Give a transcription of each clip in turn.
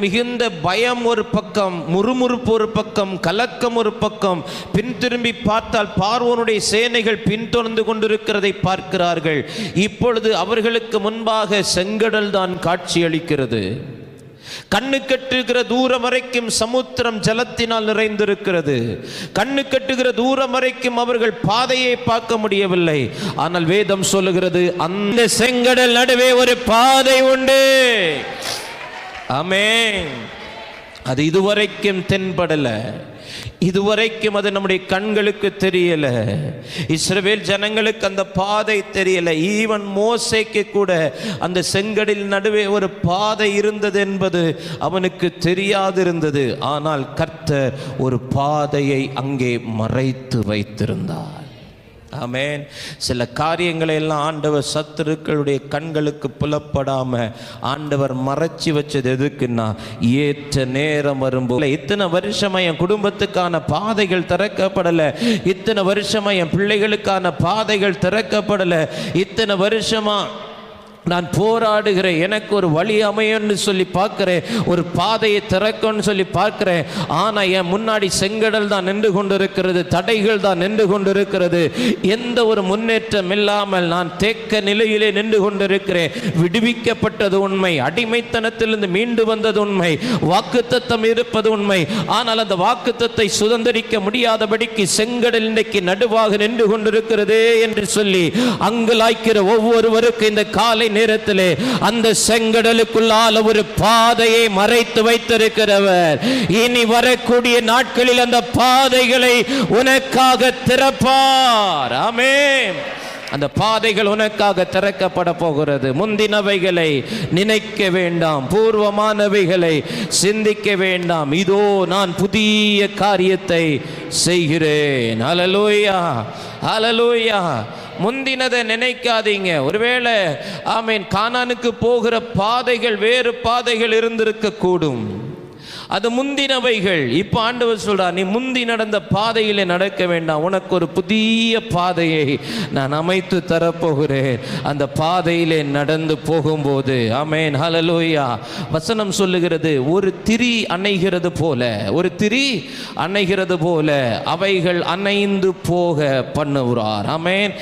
மிகுந்த பயம் ஒரு பக்கம், முறுமுறுப்பு ஒரு பக்கம், கலக்கம் ஒரு பக்கம். பின் திரும்பி பார்த்தால் பார்வோனுடைய சேனைகள் பின்தொடர்ந்து கொண்டிருக்கிறதை பார்க்கிறார்கள். இப்பொழுது அவர்களுக்கு முன்பாக செங்கடல் தான் காட்சியளிக்கிறது. கண்ணு கட்டுகிற தூரம் வரைக்கும் சமுத்திரம் ஜலத்தினால் நிறைந்திருக்கிறது. கண்ணு கட்டுகிற தூரம் வரைக்கும் அவர்கள் பாதையை பார்க்க முடியவில்லை. ஆனால் வேதம் சொல்லுகிறது, அந்த செங்கடல் நடுவே ஒரு பாதை உண்டு. ஆமென். அது இதுவரைக்கும் தென்படல, இதுவரைக்கும் அது நம்முடைய கண்களுக்கு தெரியல. இஸ்ரவேல் ஜனங்களுக்கு அந்த பாதை தெரியல. ஈவன் மோசேக்கு கூட அந்த செங்கடலின் நடுவே ஒரு பாதை இருந்தது என்பது அவனுக்கு தெரியாதிருந்தது. ஆனால் கர்த்தர் ஒரு பாதையை அங்கே மறைத்து வைத்திருந்தார். ஆமென். சில காரியங்களை எல்லாம் ஆண்டவர் சத்துருக்களுடைய கண்களுக்கு புலப்படாம ஆண்டவர் மறைச்சி வச்சது எதுக்குன்னா, ஏற்ற நேரம் வரும்போது. இத்தனை வருஷமா என் குடும்பத்துக்கான பாதைகள் திறக்கப்படலை, இத்தனை வருஷமா என் பிள்ளைகளுக்கான பாதைகள் திறக்கப்படலை, இத்தனை வருஷமா நான் போராடுகிறேன், எனக்கு ஒரு வழி அமையன்னு சொல்லி பார்க்கிறேன், ஒரு பாதையை திறக்கும்னு சொல்லி பார்க்கிறேன். ஆனால் என் முன்னாடி செங்கடல் தான் நின்று கொண்டிருக்கிறது, தடைகள் தான் நின்று கொண்டிருக்கிறது. எந்த ஒரு முன்னேற்றம் இல்லாமல் நான் தேக்க நிலையிலே நின்று கொண்டிருக்கிறேன். விடுவிக்கப்பட்டது உண்மை, அடிமைத்தனத்திலிருந்து மீண்டு வந்தது உண்மை, வாக்குத்தத்தம் இருப்பது உண்மை. ஆனால் அந்த வாக்குத்தத்தை சுதந்திரிக்க முடியாதபடிக்கு செங்கடல் இன்றைக்கு நடுவாக நின்று கொண்டிருக்கிறதே என்று சொல்லி அங்கலாய்க்கிற ஒவ்வொருவருக்கு இந்த காலை நேரத்திலே அந்த செங்கடலுக்குள்ளால ஒரு பாதையை மறைத்து வைத்திருக்கிறவர் இனி வரக்கூடிய நாட்களில் அந்த பாதைகளை உனக்காக திறப்பார். ஆமென். அந்த பாதைகள் உனக்காக திறக்கப்பட போகிறது. முந்தினவைகளை நினைக்க வேண்டாம், பூர்வமானவைகளை சிந்திக்க வேண்டாம். இதோ நான் புதிய காரியத்தை செய்கிறேன். ஹல்லேலூயா, ஹல்லேலூயா. முந்தினதை நினைக்காதீங்க. ஒருவேளை ஆமென் கானானுக்கு போகிற பாதைகள் வேறு பாதைகள் இருந்திருக்க கூடும். அது முந்தினவைகள். இப்போ ஆண்டவர் சொல்றார், நீ முந்தி நடந்த பாதையிலே நடக்க வேண்டாம், உனக்கு ஒரு புதிய பாதையை நான் அமைத்து தரப்போகிறேன். அந்த பாதையிலே நடந்து போகும்போது ஆமென் ஹல்லேலூயா, வசனம் சொல்லுகிறது, ஒரு திரி அணைகிறது போல, ஒரு திரி அணைகிறது போல அவைகள் அணைந்து போக பண்ணுவார். ஆமென்.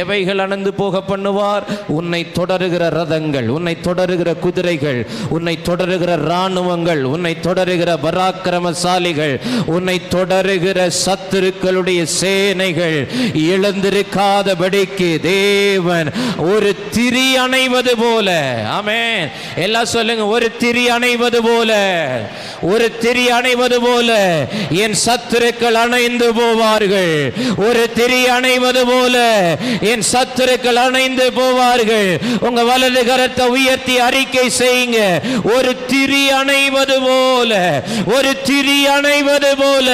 எவைகள் அணைந்து போக பண்ணுவார்? உன்னை தொடருகிற ரதங்கள், உன்னை தொடருகிற குதிரைகள், உன்னை தொடருகிற இராணுவங்கள், உன்னை தொடருகிற பராக்கிரமசாலிகள், உன்னை தொடருகிற சத்துருக்களுடைய சேனைகள் இழந்திருக்காதபடிக்கு தேவன் ஒரு திரி அணைவது போல. ஆமென். எல்லாம் சொல்லுங்க, ஒரு திரி அணைவது போல, ஒரு திரி அணைவது போல என் சத்துருக்கள் அணைந்து போவார்கள். ஒரு திரி அணைவது போல என் சத்துருக்கள் அணைந்து போவார்கள். உங்க வலது கரத்தை உயர்த்தி அறிக்கை செய்யுங்க, ஒரு திரி அணைவது போல, ஒரு திரி அணைவது போல,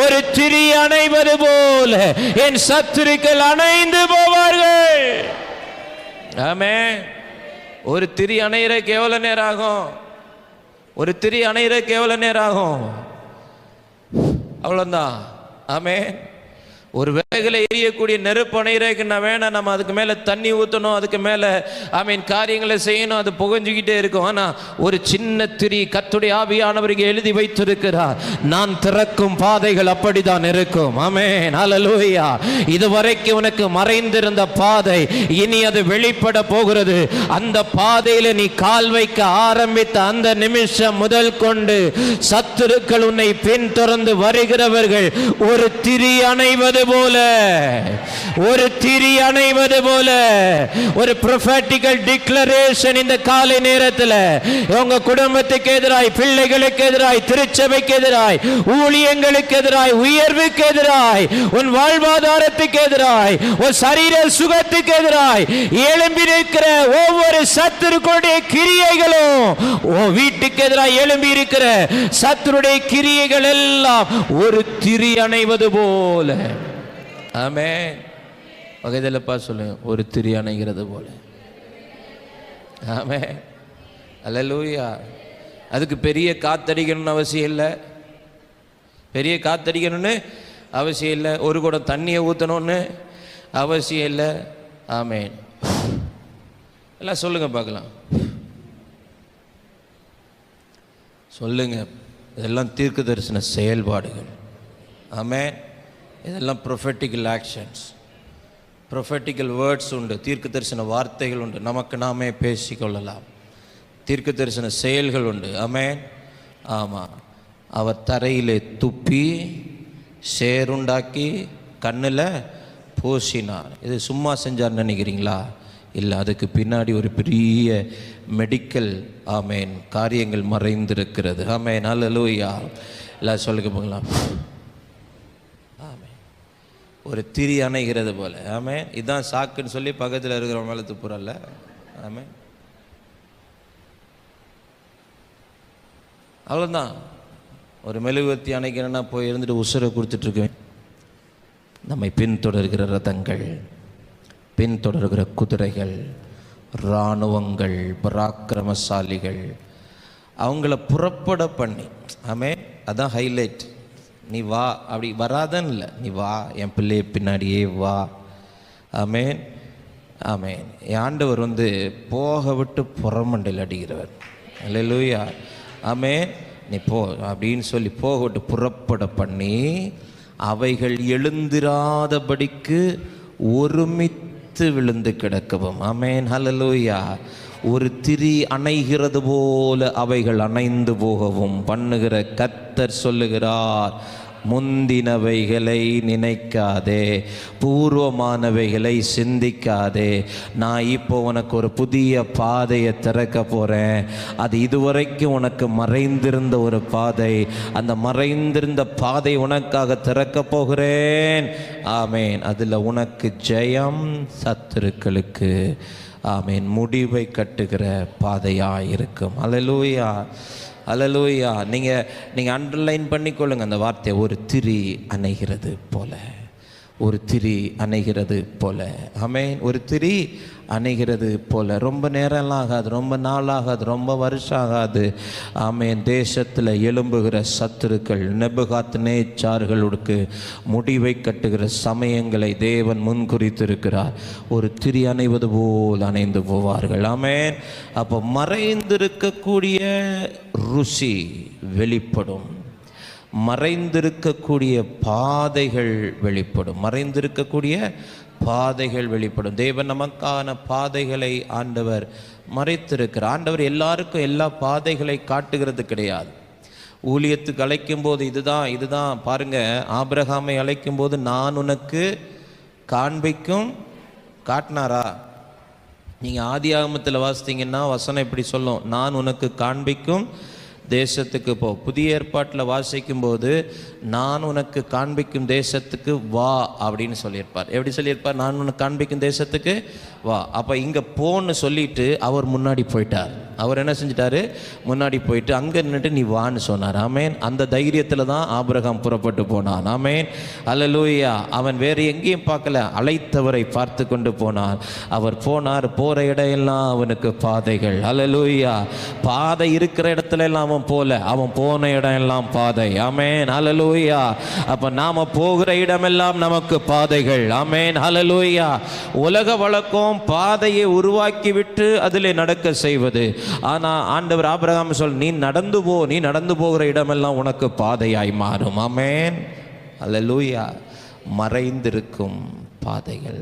ஒரு திரி அணைவது போல என் சத்துருக்கள் அணைந்து போவார்கள். ஆமென். ஒரு திரி அணையறதுக்கு எவ்வளவு நேரம் ஆகும்? ஒரு திரி அணையறதுக்கு எவ்வளவு நேரம் ஆகும்? அவ்வளவுதான். ஆமென். ஒரு வேகலை எரியக்கூடிய நெருப்பு அணைகிறதுக்கு வேணா நம்ம அதுக்கு மேலே தண்ணி ஊற்றணும், அதுக்கு மேலே ஆமீன் காரியங்களை செய்யணும், அது புகஞ்சிக்கிட்டே இருக்கும். ஆனால் ஒரு சின்ன திரி கர்த்தருடைய ஆவியானவருக்கு எழுதி வைத்திருக்கிறார், நான் திறக்கும் பாதைகள் அப்படிதான் இருக்கும். ஆமென் ஹல்லேலூயா. இதுவரைக்கும் உனக்கு மறைந்திருந்த பாதை இனி அது வெளிப்பட போகிறது. அந்த பாதையில் நீ கால் வைக்க ஆரம்பித்த அந்த நிமிஷம் முதல் கொண்டு சத்துருக்கள் உன்னை பின்தொடர்ந்து வருகிறவர்கள் ஒரு திரி அணைவது போல, ஒரு திரி அணைவது போல, ஒரு ப்ரொஃபெட்டிக்கல் டிக்ளரேஷன் இந்த காலை நேரத்தில் உங்க குடும்பத்துக்கு எதிராய், பிள்ளைகளுக்கு எதிராய், திருச்சபைக்கு எதிராய், ஊழியங்களுக்கு எதிராய், உயர்வுக்கு எதிராய், உன் வாழ்வாதாரத்துக்கு எதிராய், உன் சரீர சுகத்துக்கு எதிராய் எழும்பி இருக்கிற ஒவ்வொரு சத்துருக்களுடைய கிரியைகளும், வீட்டுக்கு எதிராய் எழும்பி இருக்கிற சத்துருடைய கிரியைகள் எல்லாம் ஒரு திரி அணைவது போல. ஆமென். பகைதலப்பா சொல்லுங்க, ஒரு திரி அணைகிறது போல. ஆமென் ஹல்லேலூயா. அதுக்கு பெரிய காத்தடிக்கணும்னு அவசியம் இல்லை, பெரிய காத்தடிக்கணும்னு அவசியம் இல்லை, ஒரு குடம் தண்ணியை ஊற்றணும்னு அவசியம் இல்லை. ஆமென். எல்லாம் சொல்லுங்க பார்க்கலாம், சொல்லுங்க. இதெல்லாம் தீர்க்க தரிசன செயல்பாடுகள். ஆமென். இதெல்லாம் ப்ரொஃபெட்டிக்கல் ஆக்ஷன்ஸ், ப்ரொஃபெட்டிக்கல் வேர்ட்ஸ் உண்டு, தீர்க்க தரிசன வார்த்தைகள் உண்டு, நமக்கு நாமே பேசிக்கொள்ளலாம். தீர்க்க தரிசன செயல்கள் உண்டு. ஆமென். ஆமாம். அவர் தரையிலே துப்பி சேருண்டாக்கி கண்ணில் பூசினார். இது சும்மா செஞ்சார் நினைக்கிறீங்களா? இல்லை, அதுக்கு பின்னாடி ஒரு பெரிய மெடிக்கல் ஆமேன் காரியங்கள் மறைந்திருக்கிறது. ஆமேன். அல்லேலூயா. எல்லாம் சொல்லுங்க போகலாம். ஆமேன். ஒரு திரி அணைகிறது போல. ஆமேன். இதுதான் சாக்குன்னு சொல்லி பக்கத்தில் இருக்கிறவங்க மேலே துப்புறல்ல. ஆமேன். அவ்வளோதான். ஒரு மெழுகுவர்த்தி அணைக்கணும்னா போய் இருந்துட்டு உசுரை கொடுத்துட்ருக்கேன். நம்மை பின்தொடர்கிற ரதங்கள், பின்தொடர்கிற குதிரைகள், இராணுவங்கள், பராக்கிரமசாலிகள், அவங்கள புறப்பட பண்ணி. ஆமென். அதான் ஹைலைட். நீ வா, அப்படி வராதன்னு இல்லை, நீ வா, என் பிள்ளைய பின்னாடியே வா. ஆமென். ஆமென். என் ஆண்டவர் போக விட்டு புறமண்டையில் அடிக்கிறவர். அல்லேலூயா. ஆமென். நீ போ அப்படின்னு சொல்லி போக விட்டு புறப்பட பண்ணி அவைகள் எழுந்திராதபடிக்கு ஒருமித்து விழுந்து கிடக்கவும். ஆமென். ஹல்லேலூயா. ஒரு திரி அணைகிறது போல அவைகள் அணைந்து போகவும் பண்ணுகிற கர்த்தர் சொல்லுகிறார், முந்தினவைகளை நினைக்காதே, பூர்வமானவைகளை சிந்திக்காதே. நான் இப்போ உனக்கு ஒரு புதிய பாதையை திறக்க போகிறேன். அது இதுவரைக்கும் உனக்கு மறைந்திருந்த ஒரு பாதை. அந்த மறைந்திருந்த பாதை உனக்காக திறக்க போகிறேன். ஆமேன். அதில் உனக்கு ஜெயம், சத்துருக்களுக்கு ஆமேன் முடிவை கட்டுகிற பாதையாக இருக்கும். அல்லேலூயா. அல்லேலூயா. நீங்கள் அண்டர்லைன் பண்ணிக்கொள்ளுங்க அந்த வார்த்தையை. ஒரு திரி அணைகிறது போல, ஒரு திரி அணைகிறது போல. ஆமென். ஒரு திரி அணைகிறது போல. ரொம்ப நேரம்லாம் ஆகாது, ரொம்ப நாள் ஆகாது, ரொம்ப வருஷம் ஆகாது. ஆமென். தேசத்தில் எழும்புகிற சத்துருக்கள், நேபுகாத்நேச்சார்களுக்கு முடிவை கட்டுகிற சமயங்களை தேவன் முன்குறித்திருக்கிறார். ஒரு திரி அணைவது போல் அணைந்து போவார்கள். ஆமென். அப்போ மறைந்திருக்கக்கூடிய ருசி வெளிப்படும், மறைந்திருக்கக்கூடிய பாதைகள் வெளிப்படும், மறைந்திருக்கக்கூடிய பாதைகள் வெளிப்படும். தேவன் நமக்கான பாதைகளை ஆண்டவர் மறைத்திருக்கிறார். ஆண்டவர் எல்லாருக்கும் எல்லா பாதைகளை காட்டுகிறது கிடையாது. ஊழியத்துக்கு அழைக்கும் போது இதுதான் பாருங்க. ஆபிரகாமை அழைக்கும் போது நான் உனக்கு காண்பிக்கும் காட்டினாரா? நீங்கள் ஆதியாகமத்தில் வாசித்தீங்கன்னா வசனம் இப்படி சொல்லும், நான் உனக்கு காண்பிக்கும் தேசத்துக்கு போ. புதிய ஏற்பாட்டில் வாசிக்கும் போது நான் உனக்கு காண்பிக்கும் தேசத்துக்கு வா அப்படின்னு சொல்லியிருப்பார். எப்படி சொல்லியிருப்பார்? நான் உனக்கு காண்பிக்கும் தேசத்துக்கு வா. அப்போ இங்கே போன்னு சொல்லிட்டு அவர் முன்னாடி போயிட்டார். அவர் என்ன செஞ்சிட்டாரு? முன்னாடி போயிட்டு அங்கே நின்றுட்டு நீ வான்னு சொன்னார். ஆமேன். அந்த தைரியத்தில் தான் ஆபிரகாம் புறப்பட்டு போனான். ஆமேன். அல்லேலூயா. அவன் வேறு எங்கேயும் பார்க்கல, அழைத்தவரை பார்த்து கொண்டு போனான். அவர் போனார். போகிற இடையெல்லாம் அவனுக்கு பாதைகள். அல்லேலூயா. பாதை இருக்கிற இடத்துல எல்லாம் அவன் போல, அவன் போன இடம் எல்லாம் பாதை. ஆமேன். அல்லேலூயா. அப்ப நாம போகிற இடமெல்லாம் நமக்கு பாதைகள். ஆமேன். அல்லேலூயா. உலக வழக்கம் பாதையை உருவாக்கி விட்டு அதிலே நடக்க செய்வது. ஆனா ஆண்டவர் ஆபிரகாம் நீ நடந்து போ, நீ நடந்து போகிற இடமெல்லாம் உனக்கு பாதையாய் மாறும். ஆமேன். அல்லேலூயா. மறைந்திருக்கும் பாதைகள்.